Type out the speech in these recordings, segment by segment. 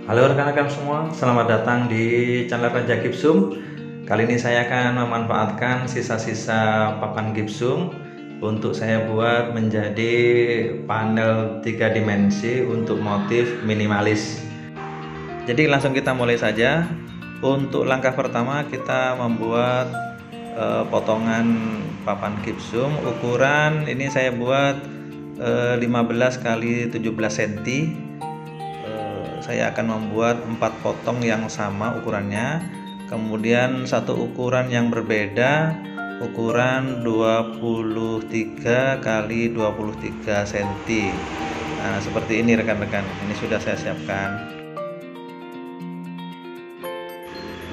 Halo rekan-rekan semua, selamat datang di channel Raja Gipsum. Kali ini saya akan memanfaatkan sisa-sisa papan gipsum untuk saya buat menjadi panel 3 dimensi untuk motif minimalis. Jadi langsung kita mulai saja. Untuk langkah pertama kita membuat potongan papan gipsum. Ukuran ini saya buat 15 x 17 cm. Saya akan membuat 4 potong yang sama ukurannya, kemudian satu ukuran yang berbeda, ukuran 23 x 23 cm. Nah, seperti ini rekan-rekan, ini sudah saya siapkan.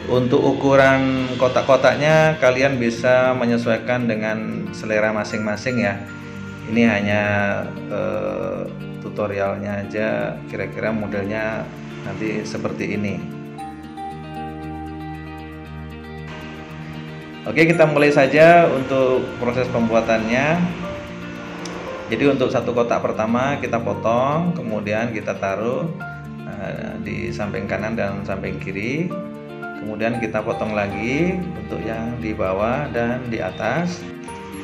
Untuk ukuran kotak-kotaknya kalian bisa menyesuaikan dengan selera masing-masing ya. Ini hanya tutorialnya aja, kira-kira modelnya nanti seperti ini. Oke, kita mulai saja untuk proses pembuatannya. Jadi untuk satu kotak pertama kita potong, kemudian kita taruh di samping kanan dan samping kiri. Kemudian kita potong lagi untuk yang di bawah dan di atas.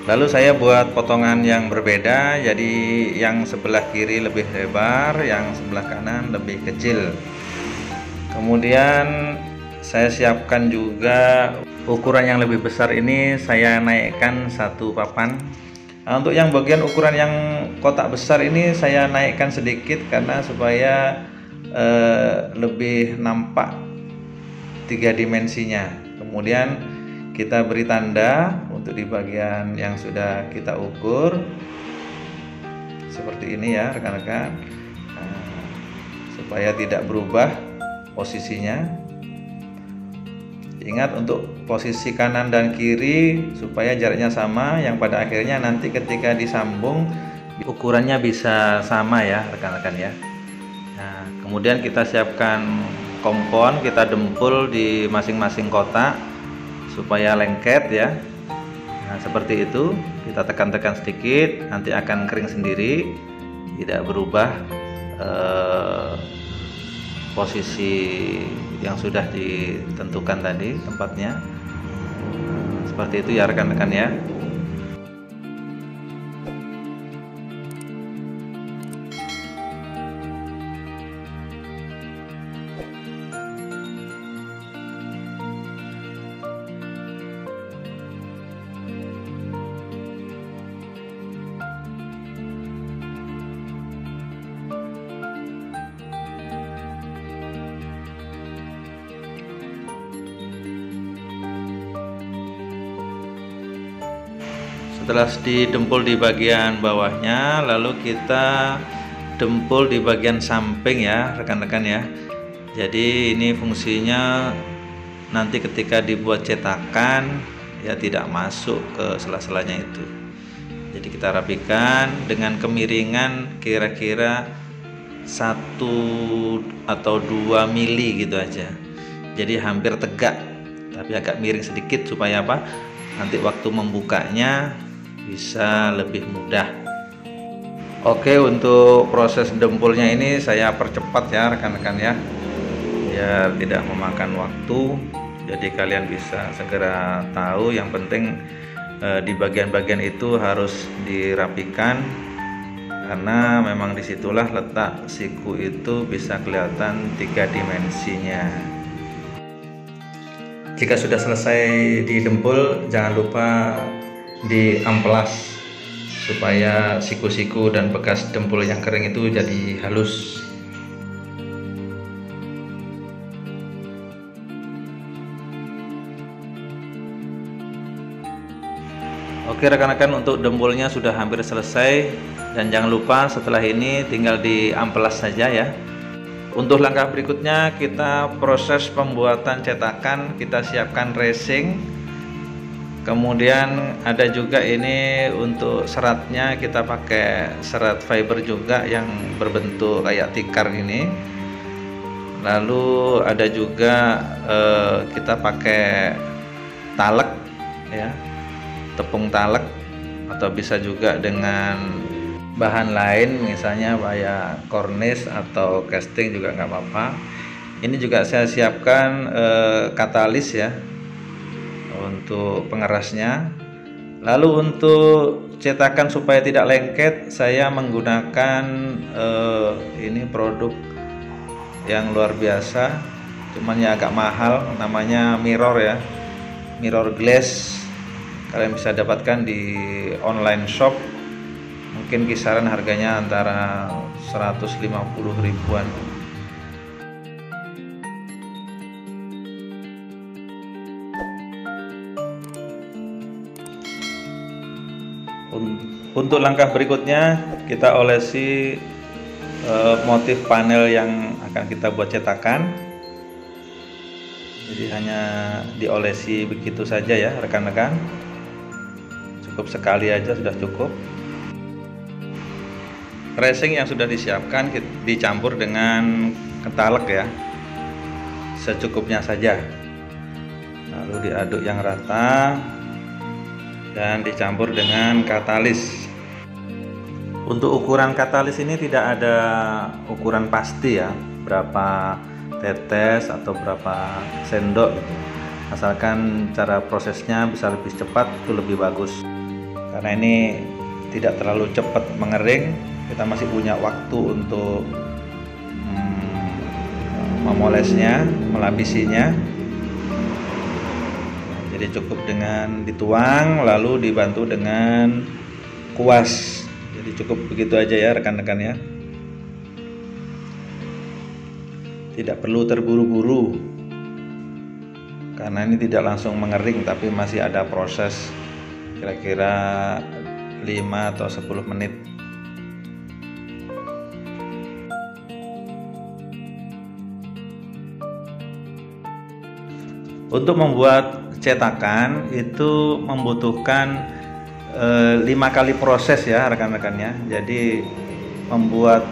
Lalu saya buat potongan yang berbeda, jadi yang sebelah kiri lebih lebar, yang sebelah kanan lebih kecil. Kemudian saya siapkan juga ukuran yang lebih besar, ini saya naikkan satu papan. Nah, untuk yang bagian ukuran yang kotak besar ini saya naikkan sedikit karena supaya lebih nampak 3 dimensinya. Kemudian kita beri tanda untuk di bagian yang sudah kita ukur seperti ini ya rekan-rekan, supaya tidak berubah posisinya. Ingat untuk posisi kanan dan kiri supaya jaraknya sama, yang pada akhirnya nanti ketika disambung ukurannya bisa sama ya rekan-rekan ya. Nah, kemudian kita siapkan kompon, kita dempul di masing-masing kotak supaya lengket ya. Nah, seperti itu, kita tekan-tekan sedikit, nanti akan kering sendiri, tidak berubah posisi yang sudah ditentukan tadi tempatnya. Seperti itu ya rekan-rekan ya. Setelah didempul di bagian bawahnya, lalu kita dempul di bagian samping ya rekan-rekan ya. Jadi ini fungsinya nanti ketika dibuat cetakan ya tidak masuk ke sela-selanya itu. Jadi kita rapikan dengan kemiringan kira-kira 1 atau 2 mili gitu aja. Jadi hampir tegak tapi agak miring sedikit supaya apa? Nanti waktu membukanya bisa lebih mudah. Oke, untuk proses dempulnya ini saya percepat ya rekan-rekan ya, biar tidak memakan waktu. Jadi kalian bisa segera tahu. Yang penting di bagian-bagian itu harus dirapikan, karena memang disitulah letak siku itu bisa kelihatan 3 dimensinya. Jika sudah selesai didempul, jangan lupa diamplas supaya siku-siku dan bekas dempul yang kering itu jadi halus. Oke rekan-rekan, untuk dempulnya sudah hampir selesai, dan jangan lupa setelah ini tinggal diamplas saja ya. Untuk langkah berikutnya kita proses pembuatan cetakan, kita siapkan racing. Kemudian ada juga ini untuk seratnya, kita pakai serat fiber juga yang berbentuk kayak tikar ini. Lalu ada juga kita pakai talek ya, tepung talek, atau bisa juga dengan bahan lain misalnya kayak cornice atau casting juga nggak apa-apa. Ini juga saya siapkan katalis ya untuk pengerasnya. Lalu untuk cetakan supaya tidak lengket, saya menggunakan ini produk yang luar biasa, cuman ya agak mahal, namanya mirror ya, mirror glass. Kalian bisa dapatkan di online shop, mungkin kisaran harganya antara 150 ribuan. Untuk langkah berikutnya, kita olesi motif panel yang akan kita buat cetakan. Jadi hanya diolesi begitu saja ya rekan-rekan, cukup sekali aja sudah cukup. Tracing yang sudah disiapkan dicampur dengan ketalek ya, secukupnya saja, lalu diaduk yang rata dan dicampur dengan katalis. Untuk ukuran katalis ini tidak ada ukuran pasti ya, berapa tetes atau berapa sendok gitu. Asalkan cara prosesnya bisa lebih cepat itu lebih bagus, karena ini tidak terlalu cepat mengering, kita masih punya waktu untuk memolesnya, melapisinya. Jadi cukup dengan dituang lalu dibantu dengan kuas. Jadi cukup begitu aja ya rekan-rekan ya. Tidak perlu terburu-buru, karena ini tidak langsung mengering tapi masih ada proses kira-kira 5 atau 10 menit. Untuk membuat cetakan itu membutuhkan 5 kali proses ya rekan-rekannya. Jadi membuat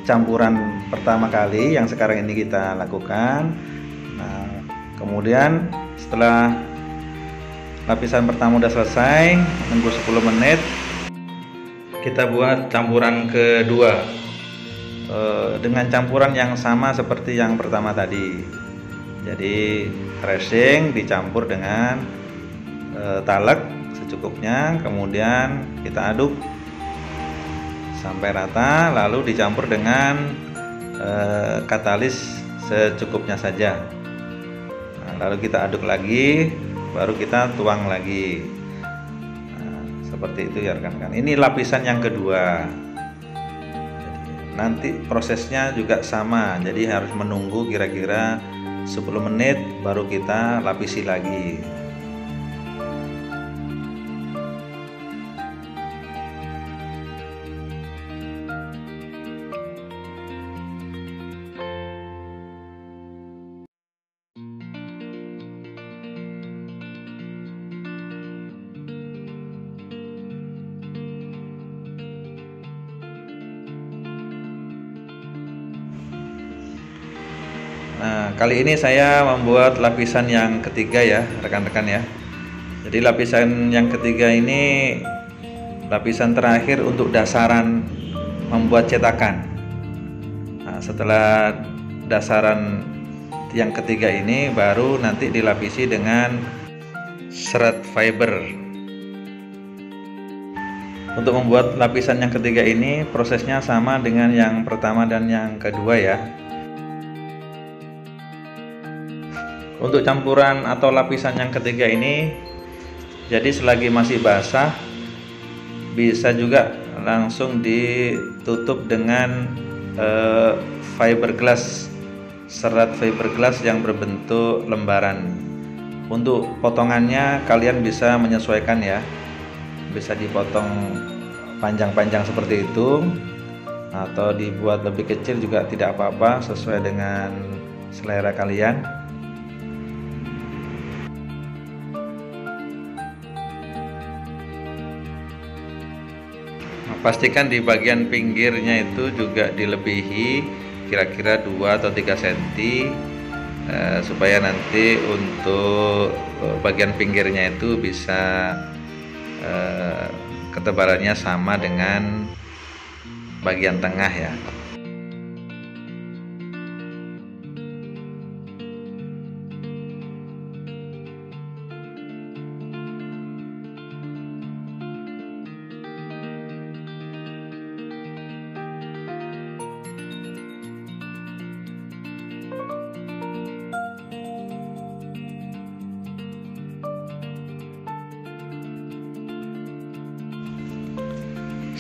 campuran pertama kali yang sekarang ini kita lakukan. Nah, kemudian setelah lapisan pertama udah selesai, tunggu 10 menit, kita buat campuran kedua dengan campuran yang sama seperti yang pertama tadi. Jadi tracing dicampur dengan talek secukupnya, kemudian kita aduk sampai rata, lalu dicampur dengan katalis secukupnya saja. Nah, lalu kita aduk lagi, baru kita tuang lagi. Nah, seperti itu ya rekan-rekan. Ini lapisan yang kedua. Nanti prosesnya juga sama, jadi harus menunggu kira-kira 10 menit baru kita lapisi lagi. Nah, kali ini saya membuat lapisan yang ketiga ya rekan-rekan ya. Jadi lapisan yang ketiga ini lapisan terakhir untuk dasaran membuat cetakan. Nah, setelah dasaran yang ketiga ini baru nanti dilapisi dengan serat fiber. Untuk membuat lapisan yang ketiga ini prosesnya sama dengan yang pertama dan yang kedua ya. Untuk campuran atau lapisan yang ketiga ini, jadi selagi masih basah bisa juga langsung ditutup dengan fiberglass, serat fiberglass yang berbentuk lembaran. Untuk potongannya kalian bisa menyesuaikan ya, bisa dipotong panjang-panjang seperti itu atau dibuat lebih kecil juga tidak apa-apa, sesuai dengan selera kalian. Pastikan di bagian pinggirnya itu juga dilebihi kira-kira 2 atau 3 cm supaya nanti untuk bagian pinggirnya itu bisa ketebalannya sama dengan bagian tengah ya.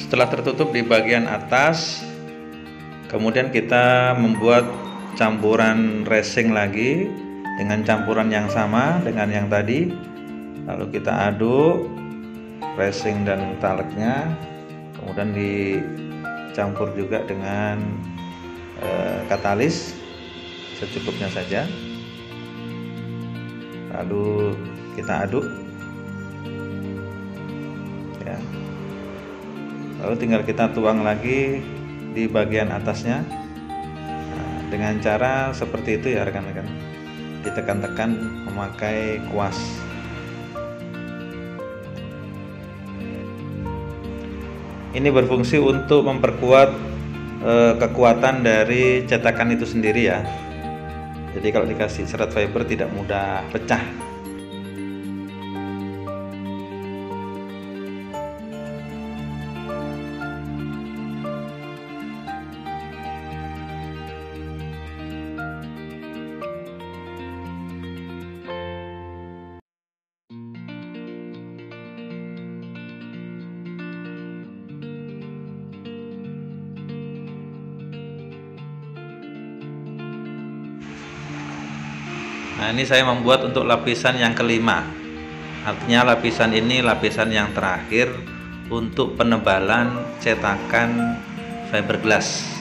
Setelah tertutup di bagian atas, kemudian kita membuat campuran racing lagi dengan campuran yang sama dengan yang tadi. Lalu kita aduk racing dan taleknya, kemudian dicampur juga dengan katalis secukupnya saja. Lalu kita aduk ya. Lalu tinggal kita tuang lagi di bagian atasnya. Nah, dengan cara seperti itu ya rekan-rekan, ditekan-tekan memakai kuas. Ini berfungsi untuk memperkuat kekuatan dari cetakan itu sendiri ya. Jadi kalau dikasih serat fiber tidak mudah pecah. Nah, ini saya membuat untuk lapisan yang kelima. Artinya lapisan ini lapisan yang terakhir untuk penebalan cetakan fiberglass.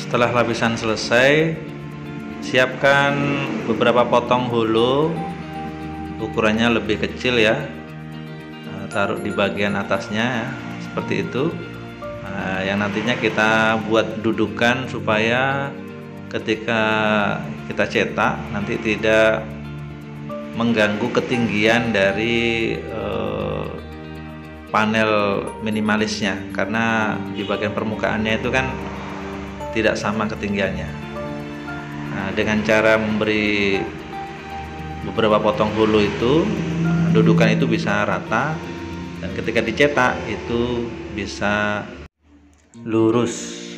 Setelah lapisan selesai, siapkan beberapa potong holo, ukurannya lebih kecil ya, taruh di bagian atasnya ya, seperti itu. Nah, yang nantinya kita buat dudukan supaya ketika kita cetak nanti tidak mengganggu ketinggian dari panel minimalisnya, karena di bagian permukaannya itu kan tidak sama ketinggiannya. Nah, dengan cara memberi beberapa potong holo itu, dudukan itu bisa rata dan ketika dicetak itu bisa lurus.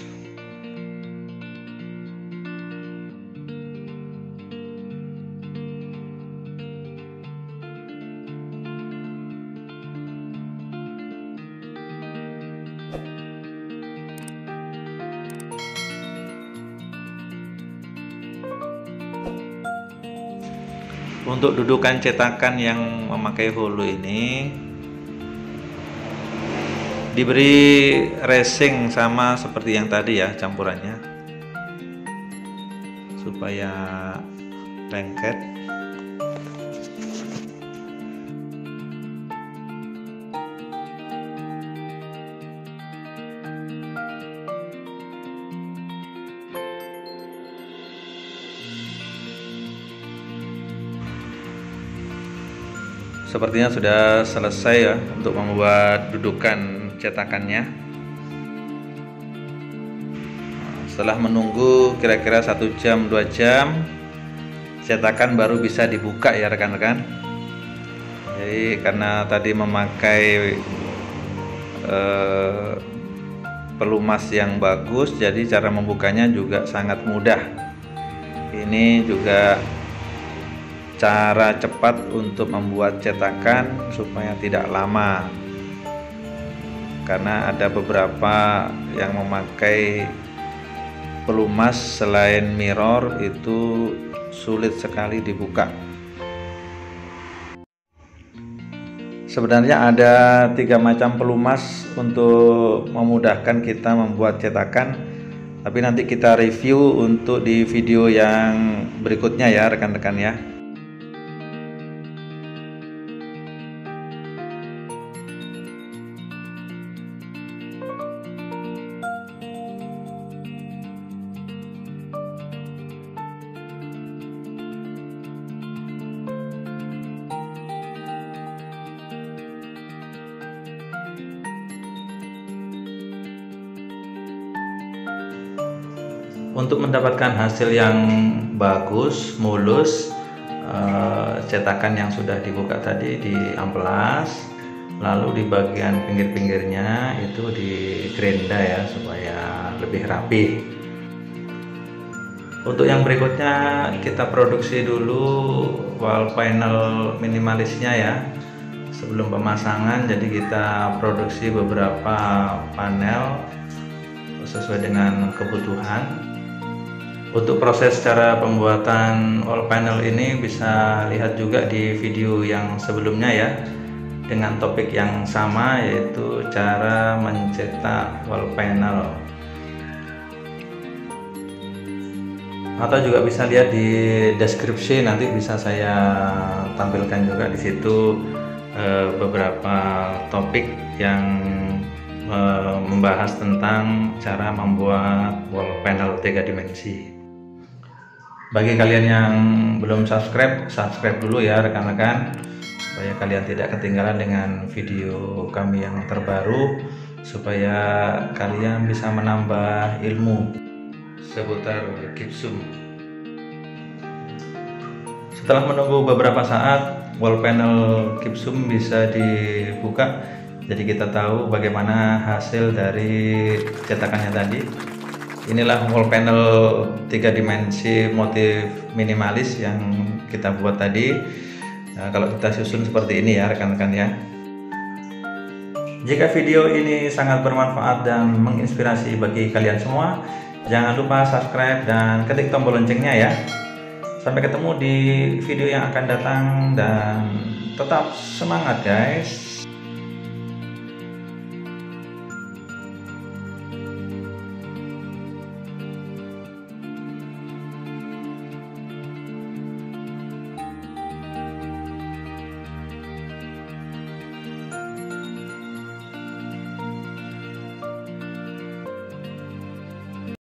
Untuk dudukan cetakan yang memakai holo ini diberi racing sama seperti yang tadi ya campurannya, supaya lengket. Sepertinya sudah selesai ya untuk membuat dudukan cetakannya. Setelah menunggu kira-kira 1 jam 2 jam, cetakan baru bisa dibuka ya rekan-rekan. Jadi karena tadi memakai pelumas yang bagus, jadi cara membukanya juga sangat mudah. Ini juga cara cepat untuk membuat cetakan supaya tidak lama, karena ada beberapa yang memakai pelumas selain mirror itu sulit sekali dibuka. Sebenarnya ada 3 macam pelumas untuk memudahkan kita membuat cetakan, tapi nanti kita review untuk di video yang berikutnya ya rekan-rekan ya. Untuk mendapatkan hasil yang bagus, mulus, cetakan yang sudah dibuka tadi di amplas, lalu di bagian pinggir-pinggirnya itu di gerinda ya, supaya lebih rapi. Untuk yang berikutnya kita produksi dulu wall panel minimalisnya ya, sebelum pemasangan. Jadi kita produksi beberapa panel sesuai dengan kebutuhan. Untuk proses cara pembuatan wall panel ini bisa lihat juga di video yang sebelumnya ya, dengan topik yang sama, yaitu cara mencetak wall panel. Atau juga bisa lihat di deskripsi, nanti bisa saya tampilkan juga di situ beberapa topik yang membahas tentang cara membuat wall panel 3 dimensi. Bagi kalian yang belum subscribe dulu ya rekan-rekan, supaya kalian tidak ketinggalan dengan video kami yang terbaru, supaya kalian bisa menambah ilmu seputar gypsum. Setelah menunggu beberapa saat, wall panel gypsum bisa dibuka. Jadi kita tahu bagaimana hasil dari cetakannya tadi. Inilah wall panel 3 dimensi motif minimalis yang kita buat tadi. Nah, kalau kita susun seperti ini ya rekan-rekan ya. Jika video ini sangat bermanfaat dan menginspirasi bagi kalian semua, jangan lupa subscribe dan ketik tombol loncengnya ya. Sampai ketemu di video yang akan datang dan tetap semangat guys.